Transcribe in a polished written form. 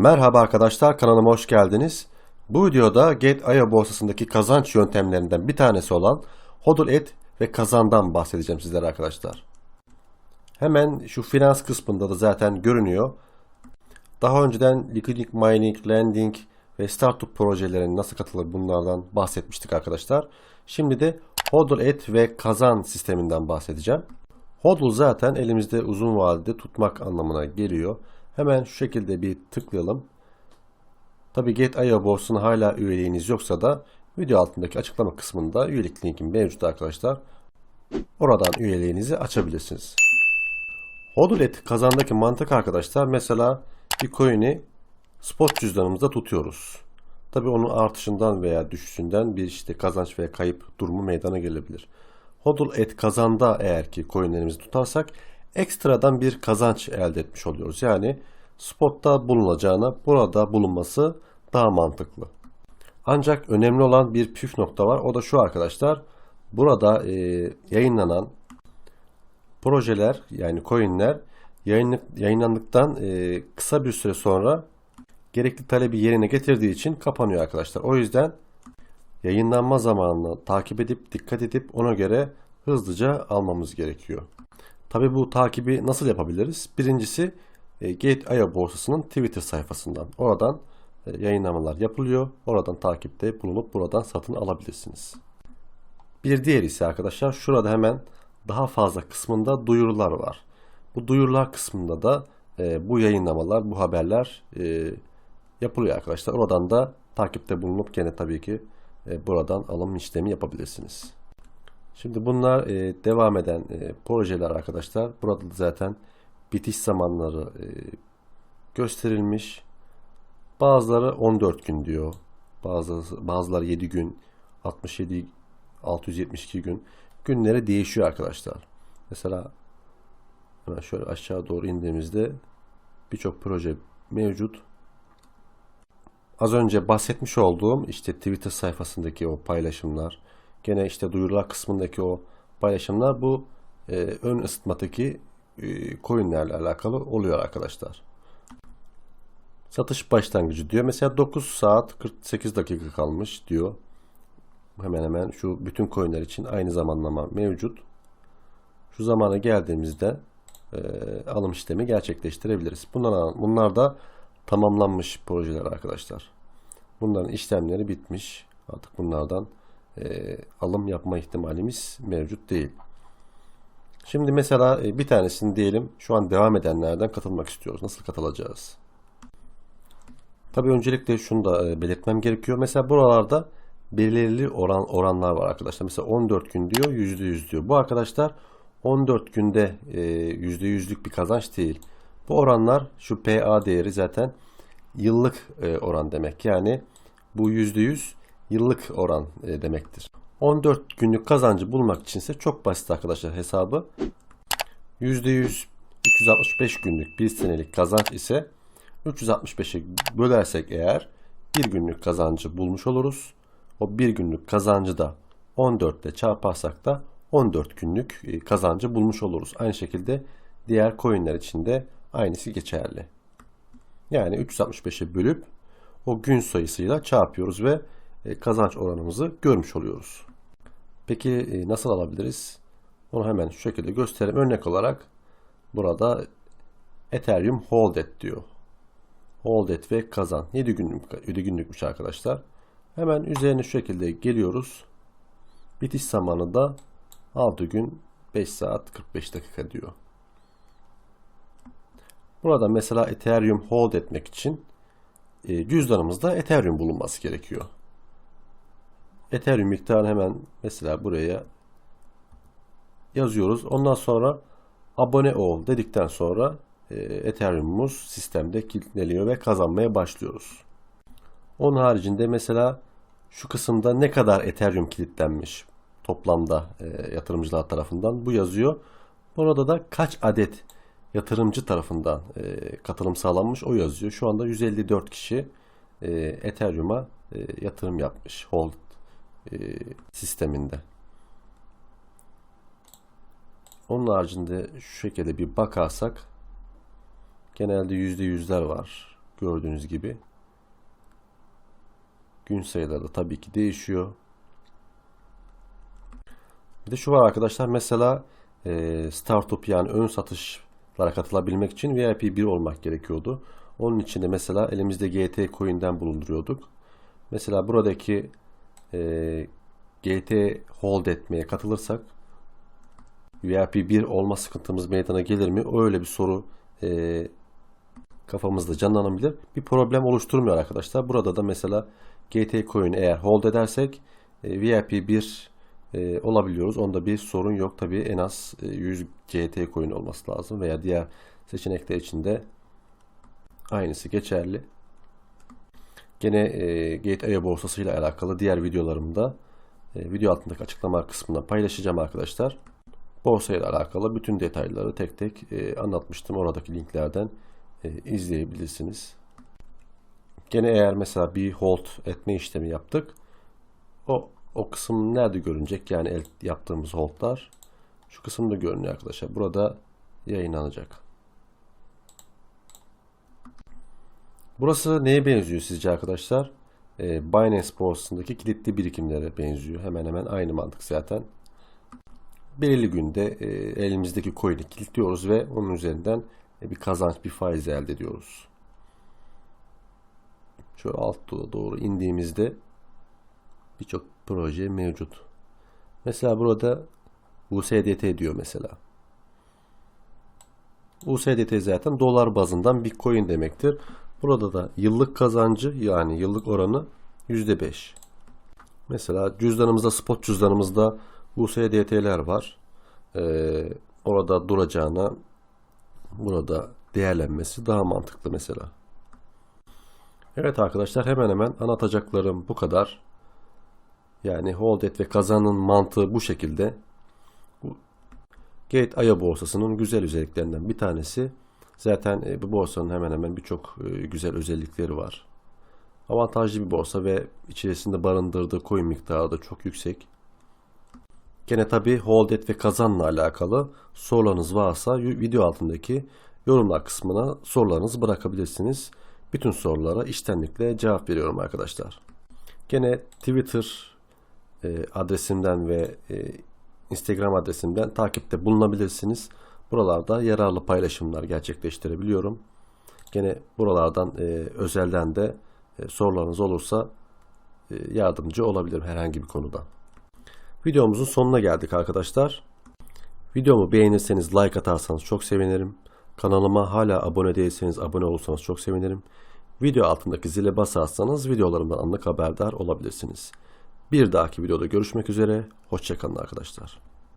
Merhaba arkadaşlar, kanalıma hoş geldiniz. Bu videoda Gate.io borsasındaki kazanç yöntemlerinden bir tanesi olan HODL et ve kazandan bahsedeceğim sizlere arkadaşlar. Hemen şu finans kısmında da zaten görünüyor. Daha önceden liquidity mining, lending ve startup projelerine nasıl katılır bunlardan bahsetmiştik arkadaşlar. Şimdi de HODL et ve kazan sisteminden bahsedeceğim. HODL zaten elimizde uzun vadede tutmak anlamına geliyor. Hemen şu şekilde bir tıklayalım. Tabi Gate.io borsasına hala üyeliğiniz yoksa da video altındaki açıklama kısmında üyelik linkim mevcut arkadaşlar. Oradan üyeliğinizi açabilirsiniz. HODL kazandaki mantık arkadaşlar, mesela bir coin'i spot cüzdanımızda tutuyoruz. Tabi onun artışından veya düşüşünden bir işte kazanç veya kayıp durumu meydana gelebilir. HODL kazanda eğer ki coinlerimizi tutarsak ekstradan bir kazanç elde etmiş oluyoruz. Yani spotta bulunacağına burada bulunması daha mantıklı. Ancak önemli olan bir püf nokta var. O da şu arkadaşlar. Burada yayınlanan projeler, yani coinler yayınlandıktan kısa bir süre sonra gerekli talebi yerine getirdiği için kapanıyor arkadaşlar. O yüzden yayınlanma zamanını takip edip dikkat edip ona göre hızlıca almamız gerekiyor. Tabi bu takibi nasıl yapabiliriz? Birincisi Gate.io borsasının Twitter sayfasından. Oradan yayınlamalar yapılıyor. Oradan takipte bulunup buradan satın alabilirsiniz. Bir diğer ise arkadaşlar, şurada hemen daha fazla kısmında duyurular var. Bu duyurular kısmında da bu yayınlamalar, bu haberler yapılıyor arkadaşlar. Oradan da takipte bulunup gene tabii ki buradan alım işlemi yapabilirsiniz. Şimdi bunlar devam eden projeler arkadaşlar. Burada zaten bitiş zamanları gösterilmiş. Bazıları 14 gün diyor. Bazıları 7 gün, 67, 672 gün. Günleri değişiyor arkadaşlar. Mesela hemen şöyle aşağı doğru indiğimizde birçok proje mevcut. Az önce bahsetmiş olduğum işte Twitter sayfasındaki o paylaşımlar, gene işte duyurular kısmındaki o paylaşımlar bu ön ısıtmadaki coinlerle alakalı oluyor arkadaşlar. Satış başlangıcı diyor. Mesela 9 saat 48 dakika kalmış diyor. Hemen hemen şu bütün coinler için aynı zamanlama mevcut. Şu zamana geldiğimizde alım işlemi gerçekleştirebiliriz. Bunlar da tamamlanmış projeler arkadaşlar. Bunların işlemleri bitmiş. Artık bunlardan alım yapma ihtimalimiz mevcut değil. Şimdi mesela bir tanesini diyelim şu an devam edenlerden katılmak istiyoruz. Nasıl katılacağız? Tabii öncelikle şunu da belirtmem gerekiyor. Mesela buralarda belirli oranlar var arkadaşlar. Mesela 14 gün diyor, %100 diyor. Bu arkadaşlar 14 günde %100'lük bir kazanç değil. Bu oranlar, şu PA değeri zaten yıllık oran demek. Yani bu %100 yıllık oran demektir. 14 günlük kazancı bulmak içinse çok basit arkadaşlar hesabı. %100 365 günlük bir senelik kazanç ise 365'e bölersek eğer bir günlük kazancı bulmuş oluruz. O bir günlük kazancı da 14 ile çarparsak da 14 günlük kazancı bulmuş oluruz. Aynı şekilde diğer coinler için de aynısı geçerli. Yani 365'e bölüp o gün sayısıyla çarpıyoruz ve kazanç oranımızı görmüş oluyoruz. Peki nasıl alabiliriz? Onu hemen şu şekilde göstereyim. Örnek olarak burada Ethereum Hold et diyor. Hold et ve kazan. 7 günlükmüş arkadaşlar. Hemen üzerine şu şekilde geliyoruz. Bitiş zamanı da 6 gün 5 saat 45 dakika diyor. Burada mesela Ethereum hold etmek için cüzdanımızda Ethereum bulunması gerekiyor. Ethereum miktarını hemen mesela buraya yazıyoruz. Ondan sonra abone ol dedikten sonra Ethereum'umuz sistemde kilitleniyor ve kazanmaya başlıyoruz. Onun haricinde mesela şu kısımda ne kadar Ethereum kilitlenmiş toplamda yatırımcılar tarafından bu yazıyor. Burada da kaç adet yatırımcı tarafından katılım sağlanmış o yazıyor. Şu anda 154 kişi Ethereum'a yatırım yapmış Hold sisteminde. Onun haricinde şu şekilde bir bakarsak genelde %100'ler var. Gördüğünüz gibi. Gün sayıları da tabii ki değişiyor. Bir de şu var arkadaşlar, mesela startup yani ön satışlara katılabilmek için VIP 1 olmak gerekiyordu. Onun için de mesela elimizde GT Coin'den bulunduruyorduk. Mesela buradaki GT hold etmeye katılırsak VIP 1 olma sıkıntımız meydana gelir mi? Öyle bir soru kafamızda canlanabilir. Bir problem oluşturmuyor arkadaşlar. Burada da mesela GT Coin eğer hold edersek VIP 1 olabiliyoruz. Onda bir sorun yok. Tabii en az 100 GT Coin olması lazım veya diğer seçenekler içinde aynısı geçerli. Gene Gate.io borsası ile alakalı diğer videolarımda video altındaki açıklama kısmında paylaşacağım arkadaşlar. Borsa ile alakalı bütün detayları tek tek anlatmıştım. Oradaki linklerden izleyebilirsiniz. Gene eğer mesela bir hold etme işlemi yaptık. O kısım nerede görünecek? Yani yaptığımız holdlar şu kısımda görünüyor arkadaşlar. Burada yayınlanacak. Burası neye benziyor sizce arkadaşlar? Binance borsasındaki kilitli birikimlere benziyor. Hemen hemen aynı mantık zaten. Belirli günde elimizdeki coin'i kilitliyoruz ve onun üzerinden bir kazanç, bir faiz elde ediyoruz. Şöyle altta doğru indiğimizde birçok proje mevcut. Mesela burada USDT diyor mesela. USDT zaten dolar bazından bir coin demektir. Burada da yıllık kazancı yani yıllık oranı %5. Mesela cüzdanımızda, spot cüzdanımızda USDT'ler var. Orada duracağına burada değerlenmesi daha mantıklı mesela. Evet arkadaşlar, hemen hemen anlatacaklarım bu kadar. Yani hold et ve kazanın mantığı bu şekilde. Gate.io borsasının güzel özelliklerinden bir tanesi. Zaten bu borsanın hemen hemen birçok güzel özellikleri var. Avantajlı bir borsa ve içerisinde barındırdığı coin miktarı da çok yüksek. Gene tabi hold et ve kazanla alakalı sorularınız varsa video altındaki yorumlar kısmına sorularınızı bırakabilirsiniz. Bütün sorulara içtenlikle cevap veriyorum arkadaşlar. Gene Twitter adresimden ve Instagram adresimden takipte bulunabilirsiniz. Buralarda yararlı paylaşımlar gerçekleştirebiliyorum. Gene buralardan özelden de sorularınız olursa yardımcı olabilirim herhangi bir konuda. Videomuzun sonuna geldik arkadaşlar. Videomu beğenirseniz like atarsanız çok sevinirim. Kanalıma hala abone değilseniz abone olursanız çok sevinirim. Video altındaki zile basarsanız videolarımdan anlık haberdar olabilirsiniz. Bir dahaki videoda görüşmek üzere. Hoşça kalın arkadaşlar.